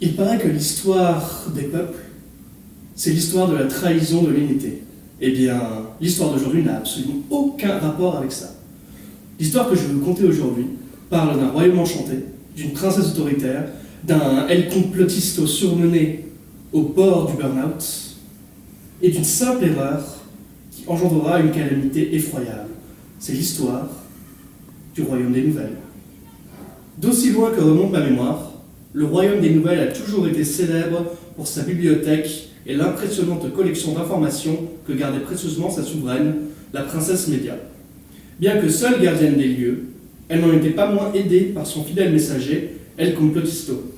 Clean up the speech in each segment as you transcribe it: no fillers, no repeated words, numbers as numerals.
Il paraît que l'histoire des peuples, c'est l'histoire de la trahison de l'unité. Eh bien, l'histoire d'aujourd'hui n'a absolument aucun rapport avec ça. L'histoire que je vais vous conter aujourd'hui parle d'un royaume enchanté, d'une princesse autoritaire, d'un El Complotisto surmené au bord du burn-out, et d'une simple erreur qui engendrera une calamité effroyable. C'est l'histoire du royaume des nouvelles. D'aussi loin que remonte ma mémoire, le royaume des nouvelles a toujours été célèbre pour sa bibliothèque et l'impressionnante collection d'informations que gardait précieusement sa souveraine, la princesse Média. Bien que seule gardienne des lieux, elle n'en était pas moins aidée par son fidèle messager, El Complotisto.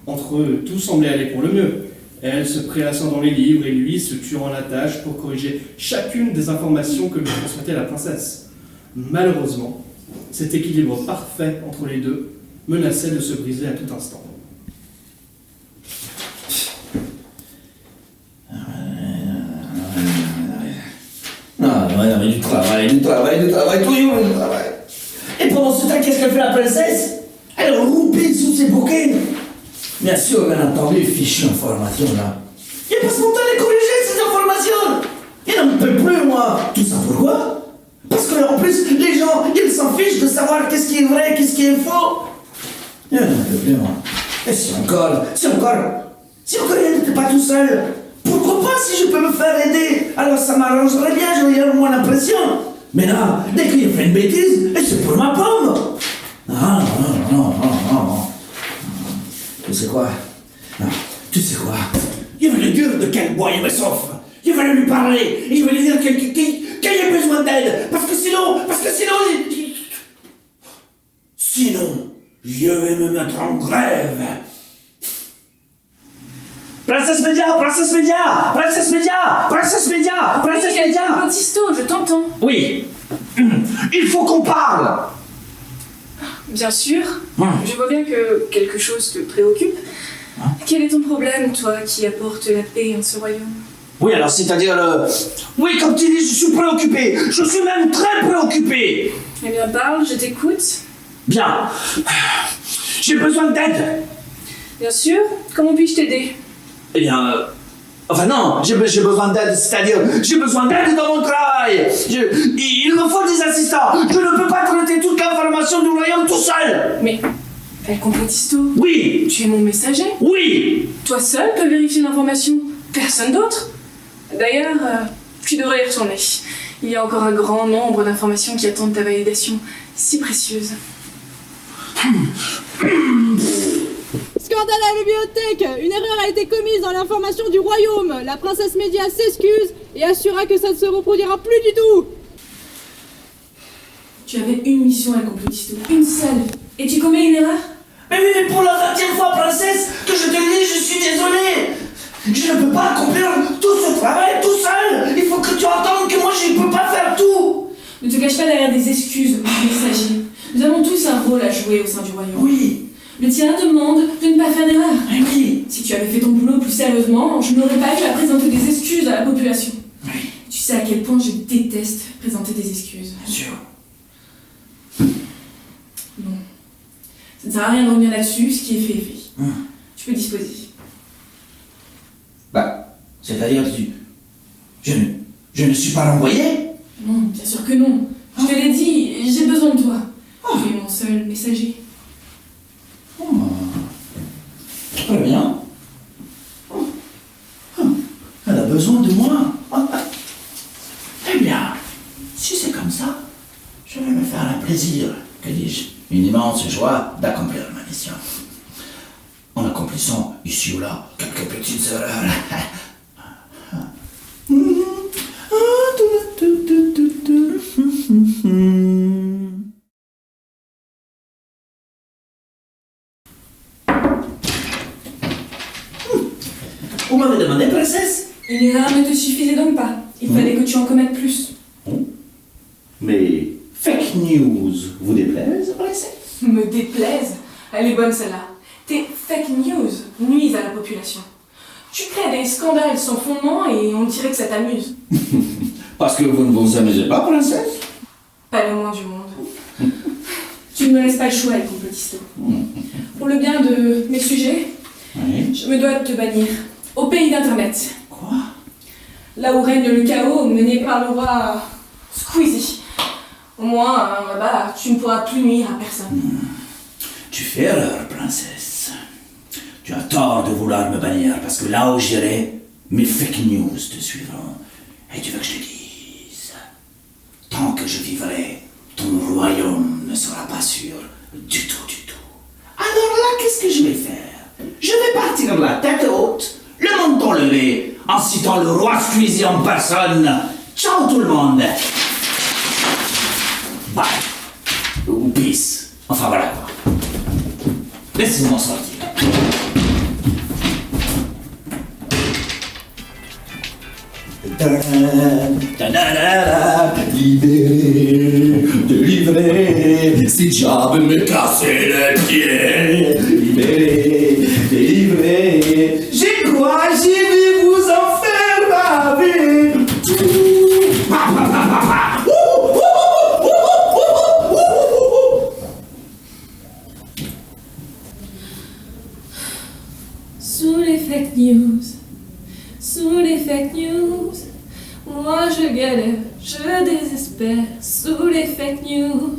Entre eux, tout semblait aller pour le mieux. Elle se prélassant dans les livres et lui se tuant à la tâche pour corriger chacune des informations que lui transmettait la princesse. Malheureusement, cet équilibre parfait entre les deux menaçait de se briser à tout instant. Non, mais du travail, toujours du travail. Et pendant ce temps, qu'est-ce qu'elle fait la princesse? Elle roupille sous ses bouquets. Bien sûr, bien entendu, fichue information là. Il passe mon temps à les corriger ces informations. Il n'en peut plus, moi. Tout ça pourquoi? Parce que en plus, les gens, ils s'en fichent de savoir qu'est-ce qui est vrai, qu'est-ce qui est faux. Il n'en peut plus, moi. Et si encore elle n'était pas tout seul, pourquoi pas si je peux me faire aider? Alors ça m'arrangerait bien, j'aurais moins l'impression. Mais là, dès qu'il fait une bêtise, c'est pour ma pomme. Non. Tu sais quoi? Non, tu sais quoi? Je vais lui dire de quel bois il me souffre. Je vais lui parler. Et je vais lui dire qu'il a besoin d'aide. Parce que sinon, je vais me mettre en grève. Princesse Média! Complotisto, je t'entends. Oui, il faut qu'on parle. Bien sûr. Je vois bien que quelque chose te préoccupe. Quel est ton problème, toi, qui apporte la paix en ce royaume? Oui, alors c'est-à-dire Oui, comme tu dis, je suis préoccupé. Je suis même très préoccupé. Eh bien, parle, je t'écoute. Bien. J'ai besoin d'aide. Bien sûr. Comment puis-je t'aider? Eh bien... Enfin non, j'ai besoin d'aide, c'est-à-dire j'ai besoin d'aide dans mon travail. Il me faut des assistants. Je ne peux pas traiter toute l'information du royaume tout seul. Mais, El Complotisto, Oui. tu es mon messager? Oui. Toi seul peux vérifier l'information, personne d'autre. D'ailleurs, tu devrais y retourner. Il y a encore un grand nombre d'informations qui attendent ta validation, si précieuse. Scandale à la bibliothèque! Une erreur a été commise dans l'information du royaume. La princesse Média s'excuse et assura que ça ne se reproduira plus du tout. Tu avais une mission, El Complotisto, une seule. Et tu commets une erreur? Mais pour la 20e fois, princesse, que je te dis, je suis désolé. Je ne peux pas accomplir tout ce travail tout seul. Il faut que tu entendes que moi, je ne peux pas faire tout. Ne te cache pas derrière des excuses, messager. Nous avons tous un rôle à jouer au sein du royaume. Oui. Le tien demande de ne pas faire d'erreur. Oui. Si tu avais fait ton boulot plus sérieusement, je n'aurais pas eu à présenter des excuses à la population. Oui. Tu sais à quel point je déteste présenter des excuses. Bien sûr. Bon. Ça ne sert à rien de revenir là-dessus, ce qui est fait est fait. Tu peux disposer. C'est-à-dire je ne suis pas renvoyé? Non, bien sûr que non. Je te l'ai dit, j'ai besoin de toi. Tu es mon seul messager. Très bien. Elle a besoin de moi. Eh bien, si c'est comme ça, je vais me faire un plaisir, que dis-je, une immense joie d'accomplir ma mission. En accomplissant ici ou là quelques petites erreurs. Vous m'avez demandé, princesse? Une erreur ne te suffisait donc pas. Il fallait que tu en commettes plus. Mais fake news vous déplaise, princesse? Me déplaise. Elle est bonne celle-là. Tes fake news nuisent à la population. Tu crées des scandales sans fondement et on dirait que ça t'amuse. Parce que vous ne vous amusez pas, princesse? Pas le moins du monde. Tu ne me laisses pas le choix, El Complotisto. Pour le bien de mes sujets Oui. Je me dois de te bannir. Au pays d'Internet. Quoi? Là où règne le chaos mené par le roi Squeezie. Au moins, là-bas, tu ne pourras plus nuire à personne. Tu fais erreur, princesse. Tu as tort de vouloir me bannir parce que là où j'irai, mes fake news te suivront. Et tu veux que je te dise, tant que je vivrai, ton royaume ne sera pas sûr du tout, du tout. Alors là, qu'est-ce que je vais faire? Je vais partir la tête haute, le menton levé, en citant le roi Squeezie en personne. Ciao tout le monde. Bye. Ou peace. Enfin voilà quoi. Laissez-moi sortir. Libéré, délivré, si diable me casser les pieds. Libéré, délivré, j'ai quoi, j'ai vu vous en faire baver. Sous les fake news, sous les fake news, moi je galère, je désespère. Sous les fake news,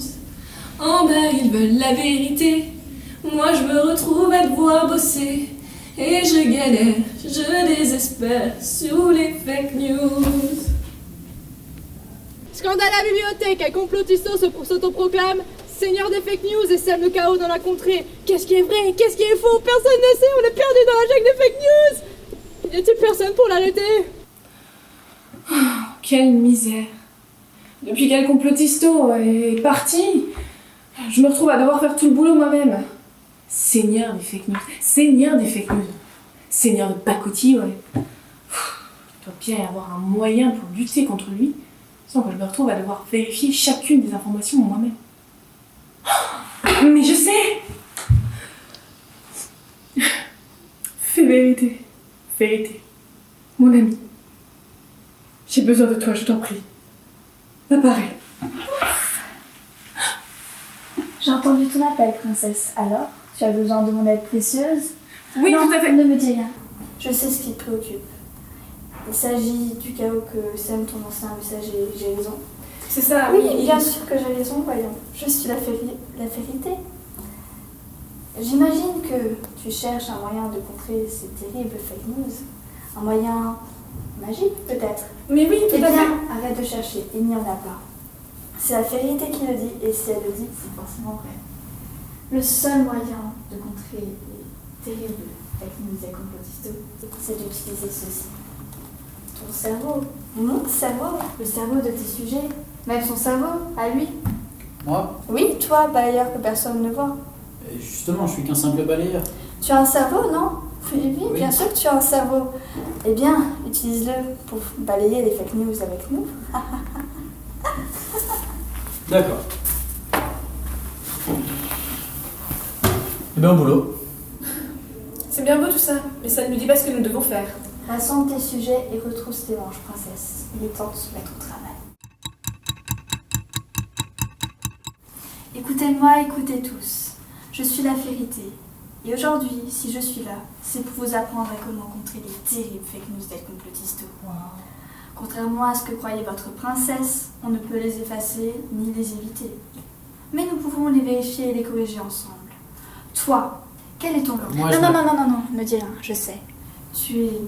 en bas ils veulent la vérité. Moi je me retrouve à devoir bosser et je galère, je désespère. Sous les fake news. Scandale à la bibliothèque, un complotisto s'autoproclame seigneur des fake news et sème le chaos dans la contrée. Qu'est-ce qui est vrai? Qu'est-ce qui est faux? Personne ne sait, on est perdu dans la jungle des fake news. Y a-t-il personne pour l'arrêter? Quelle misère. Depuis qu'El Complotisto est parti, je me retrouve à devoir faire tout le boulot moi-même. Seigneur des fake news, seigneur des fake news, seigneur de pacotille, ouais. Il doit bien y avoir un moyen pour lutter contre lui, sans que je me retrouve à devoir vérifier chacune des informations moi-même. Mais je sais! Fais vérité, vérité, mon ami. J'ai besoin de toi, je t'en prie. Apparais. J'ai entendu ton appel, princesse. Alors, tu as besoin de mon aide précieuse? Oui, non, tout à fait. Ne me dis rien. Je sais ce qui te préoccupe. Il s'agit du chaos que sème ton ancien messager. J'ai raison. C'est ça, Oui, bien sûr que j'ai raison, voyons. Je suis la vérité. J'imagine que tu cherches un moyen de contrer ces terribles fake news. Un moyen magique, peut-être. Mais oui, Eh tout à fait. bien, arrête de chercher, il n'y en a pas. C'est la vérité qui le dit, et si elle le dit, c'est forcément vrai. Le seul moyen de contrer les terribles fake news et complotistes, c'est d'utiliser ceci. Ton cerveau, mon cerveau, le cerveau de tes sujets, même son cerveau, à lui. Moi, Oui, toi, balayeur que personne ne voit. justement, je suis qu'un simple balayeur. Tu as un cerveau, non? Oui, Oui. bien sûr que tu as un cerveau. Eh bien, utilise-le pour balayer les fake news avec nous. D'accord. Eh bien, au boulot. C'est bien beau tout ça, mais ça ne nous dit pas ce que nous devons faire. Rassemble tes sujets et retrousse tes manches, princesse. Il est temps de se mettre au travail. Écoutez-moi, écoutez tous. Je suis la vérité. Et aujourd'hui, si je suis là, c'est pour vous apprendre à comment contrer les terribles fake news d'El Complotisto. Contrairement à ce que croyait votre princesse, on ne peut les effacer ni les éviter. Mais nous pouvons les vérifier et les corriger ensemble. Toi, quel est ton nom? Moi, je Non, ne me dis rien, je sais. Tu es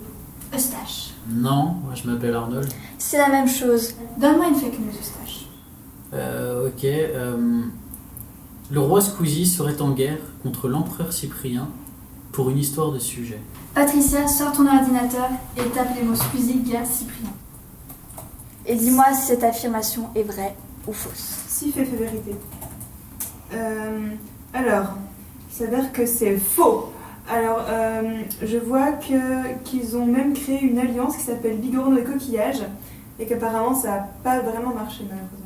Eustache. Non, moi je m'appelle Arnold. C'est la même chose. Donne-moi une fake news, Eustache. Ok. Le roi Squeezie serait en guerre contre l'empereur Cyprien pour une histoire de sujet. Patricia, sors ton ordinateur et tape les mots Squeezie, guerre, Cyprien. Et dis-moi si cette affirmation est vraie ou fausse. Si, fait vérité. Alors, il s'avère que c'est faux. Alors, je vois qu'ils ont même créé une alliance qui s'appelle Bigorneau et Coquillage et qu'apparemment ça n'a pas vraiment marché malheureusement.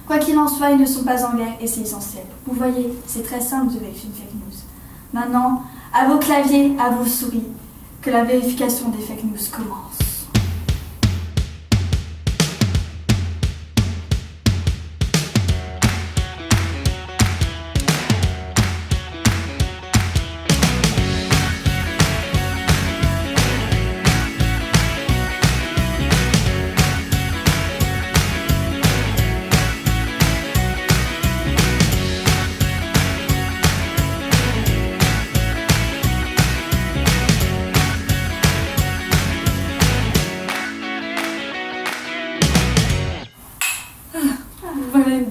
Quoi qu'il en soit, ils ne sont pas en guerre et c'est essentiel. Vous voyez, c'est très simple de vérifier une fake news. Maintenant, à vos claviers, à vos souris, que la vérification des fake news commence.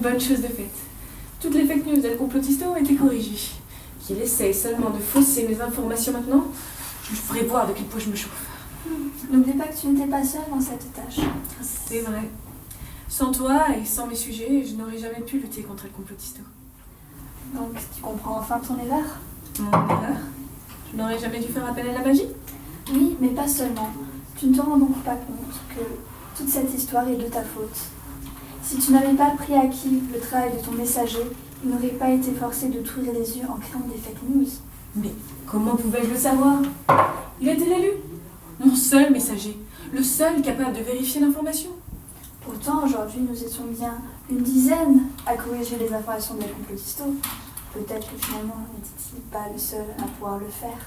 bonne chose de faite. Toutes les fake news d'El Complotisto ont été corrigées. Qu'il essaye seulement de fausser mes informations maintenant, je le ferai voir de quel point je me chauffe. N'oublie pas que tu n'étais pas seule dans cette tâche. C'est vrai. Sans toi et sans mes sujets, je n'aurais jamais pu lutter contre El Complotisto. Donc tu comprends enfin ton erreur? Mon erreur. Je n'aurais jamais dû faire appel à la magie. Oui, mais pas seulement. Tu ne te rends donc pas compte que toute cette histoire est de ta faute. Si tu n'avais pas pris à acquis le travail de ton messager, il n'aurait pas été forcé de t'ouvrir les yeux en créant des fake news. Mais comment pouvais-je le savoir? Il était l'élu. Mon seul messager. Le seul capable de vérifier l'information. Pourtant, aujourd'hui, nous étions bien une dizaine à corriger les informations d'El Complotisto. Peut-être que finalement, n'était-il pas le seul à pouvoir le faire.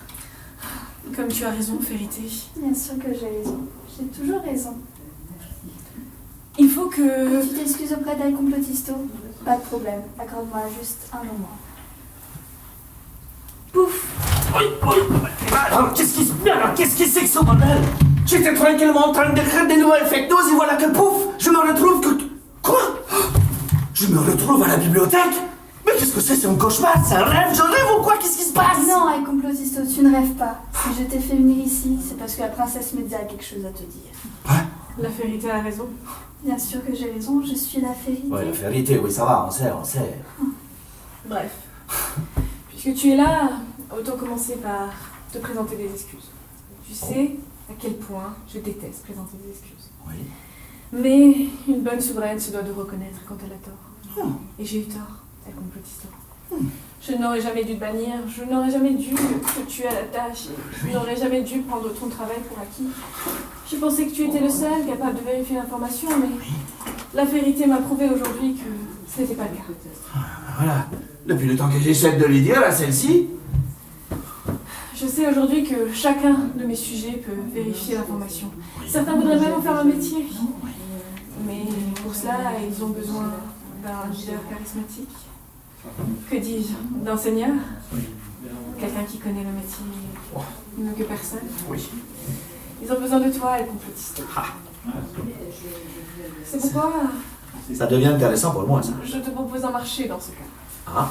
Comme tu as raison, Vérité. Bien sûr que j'ai raison. J'ai toujours raison. Il faut que... Tu t'excuses auprès d'El Complotisto? Pas de problème. Accorde-moi juste un moment. Pouf! Alors, qu'est-ce qui c'est que ce bordel? J'étais tranquillement en train d'écrire des nouvelles fake news et voilà que pouf, je me retrouve que... Quoi? Je me retrouve à la bibliothèque? Mais qu'est-ce que c'est un cauchemar? C'est un rêve? Je rêve ou quoi? Qu'est-ce qui se passe? Non, El Complotisto, tu ne rêves pas. Si je t'ai fait venir ici, c'est parce que la princesse Média a quelque chose à te dire. La Vérité a raison. Bien sûr que j'ai raison, je suis la Vérité. Ouais, la vérité, oui, ça va, on sait. Bref. Puisque tu es là, autant commencer par te présenter des excuses. Tu sais à quel point je déteste présenter des excuses. Oui. Mais une bonne souveraine se doit de reconnaître quand elle a tort. Et j'ai eu tort, El Complotisto. Je n'aurais jamais dû te bannir, je n'aurais jamais dû te tuer à la tâche, je n'aurais jamais dû prendre ton travail pour acquis. Je pensais que tu étais le seul capable de vérifier l'information, mais la Vérité m'a prouvé aujourd'hui que ce n'était pas le cas. Voilà. Depuis le temps que j'essaie de lui dire à celle-ci. Je sais aujourd'hui que chacun de mes sujets peut vérifier l'information. Certains voudraient même en faire un métier. Mais pour cela, ils ont besoin d'un leader charismatique. Que dis-je? D'enseigneur? Quelqu'un qui connaît le métier mieux que personne? Oui. Ils ont besoin de toi, El Complotisto. C'est pourquoi Ça devient intéressant pour moi, ça. je te propose un marché dans ce cas. Ah.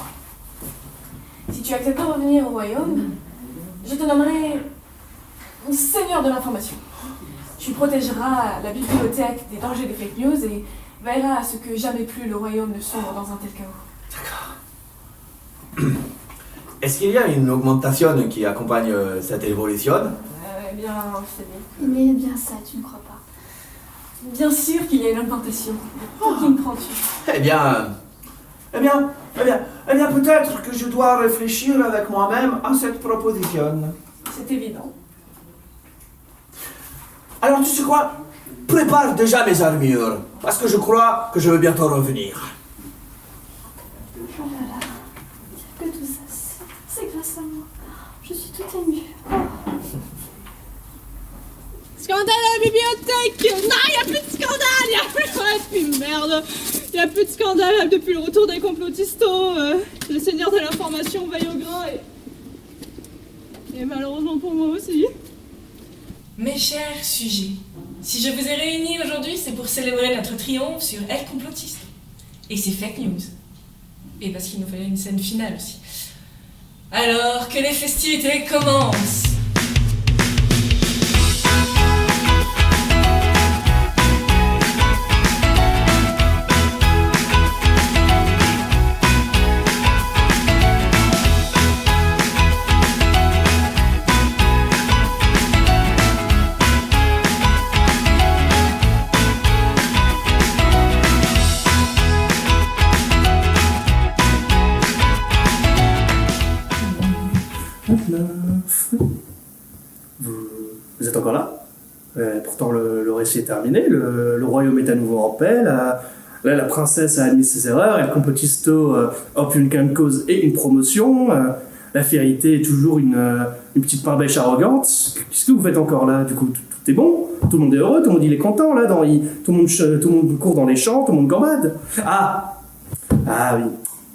Si tu acceptes de revenir au royaume, je te nommerai seigneur de l'information. Tu protégeras la bibliothèque des dangers des fake news et veilleras à ce que jamais plus le royaume ne sombre dans un tel chaos. D'accord. Est-ce qu'il y a une augmentation qui accompagne cette évolution? Eh bien, Philippe. Mais bien ça, tu ne crois pas. Bien sûr qu'il y a une augmentation. Pour qui me prends-tu? Eh bien, peut-être que je dois réfléchir avec moi-même à cette proposition. C'est évident. Alors, tu sais quoi? Prépare déjà mes armures, parce que je crois que je vais bientôt revenir. Oh là là. Dire que tout ça, c'est grâce à moi. Je suis toute émue. Oh. Scandale à la bibliothèque! Non, il n'y a plus de scandale! Il n'y a plus... Ouais, puis merde! Il n'y a plus de scandale depuis le retour des complotistos. Le seigneur de l'information veille au grain et malheureusement pour moi aussi. Mes chers sujets, si je vous ai réunis aujourd'hui, c'est pour célébrer notre triomphe sur El Complotisto et ses fake news. Et parce qu'il nous fallait une scène finale aussi. Alors que les festivités commencent! Vous êtes encore là? Pourtant le récit est terminé, le royaume est à nouveau en paix, la princesse a admis ses erreurs, El Complotisto obtient une gain de cause et une promotion, la Vérité est toujours une petite pain-bêche arrogante. Qu'est-ce que vous faites encore là? Du coup, tout est bon? Tout le monde est heureux? Tout le monde il est content là? Tout le monde court dans les champs, tout le monde gambade? Ah oui,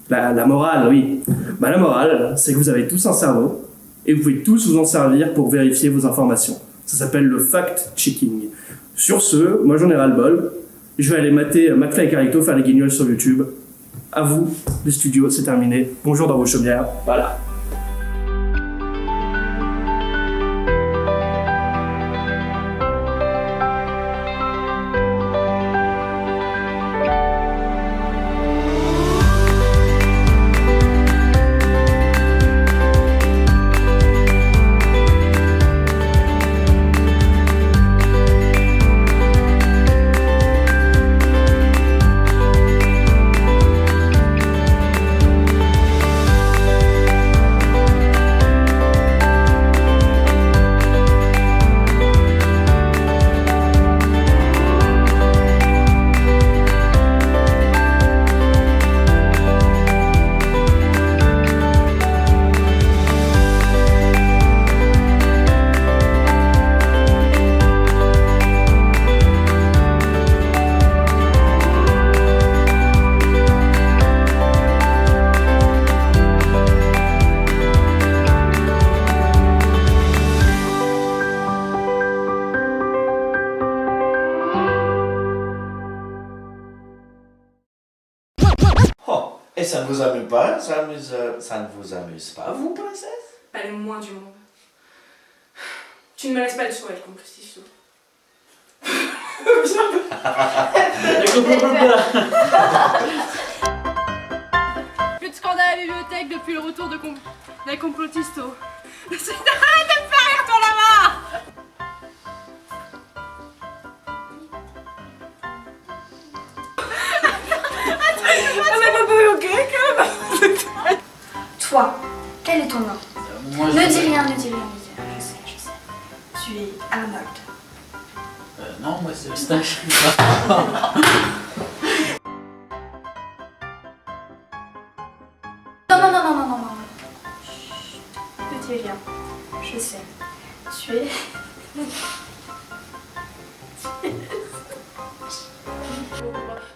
la morale, oui. La morale, c'est que vous avez tous un cerveau, et vous pouvez tous vous en servir pour vérifier vos informations. Ça s'appelle le fact-checking. Sur ce, moi j'en ai ras-le-bol. Je vais aller mater McFly et Carlito faire les guignols sur YouTube. À vous, le studio, c'est terminé. Bonjour dans vos chaumières. Voilà. Oh, et ça ne vous amuse pas? Ça ne vous amuse pas, vous, princesse? Pas le moins du monde. Tu ne me laisses pas le sourire, Complotisto. Plus de scandale à la bibliothèque depuis le retour des complotistos. Arrête de me faire rire, toi là-bas! Toi, quel est ton nom? Moi, Ne dis rien, ne dis rien, ne dis rien. Je sais. Tu es Arnold. Non, moi c'est Eustache. Non. Chut. Ne dis rien. Je sais. Tu es...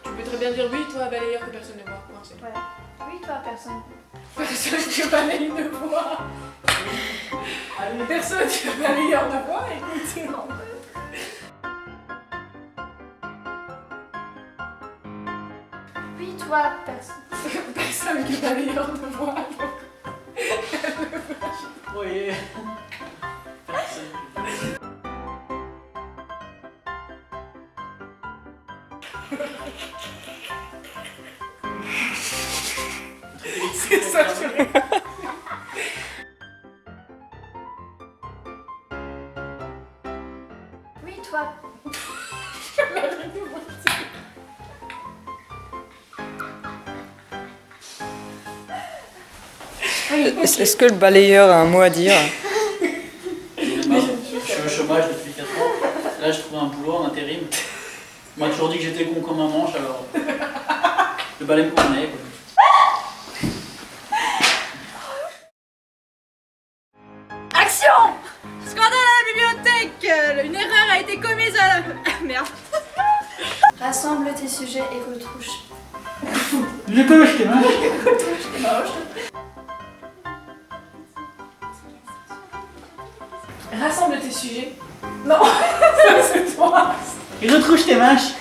Tu peux très bien dire oui, toi, balayeur, que personne ne voit. Non, c'est Voilà. Oui, toi, personne. personne qui balaye ne voit. Personne qui balayeur ne voit, écoute. Oui, toi, personne. Personne qui balayeur ne voit. Oui. Personne. C'est ça, Oui, toi. Est-ce que le balayeur a un mot à dire? Je suis au chômage depuis 4 ans. Là, je trouve un boulot en intérim. On m'a toujours dit que j'étais con comme un manche, alors le balai me convenait. Action! Scandale à la bibliothèque! Une erreur a été commise à la... Merde. Rassemble tes sujets et retouche. Je touche tes mains. Rassemble tes sujets. Non, ça c'est toi. Et retrouche tes manches.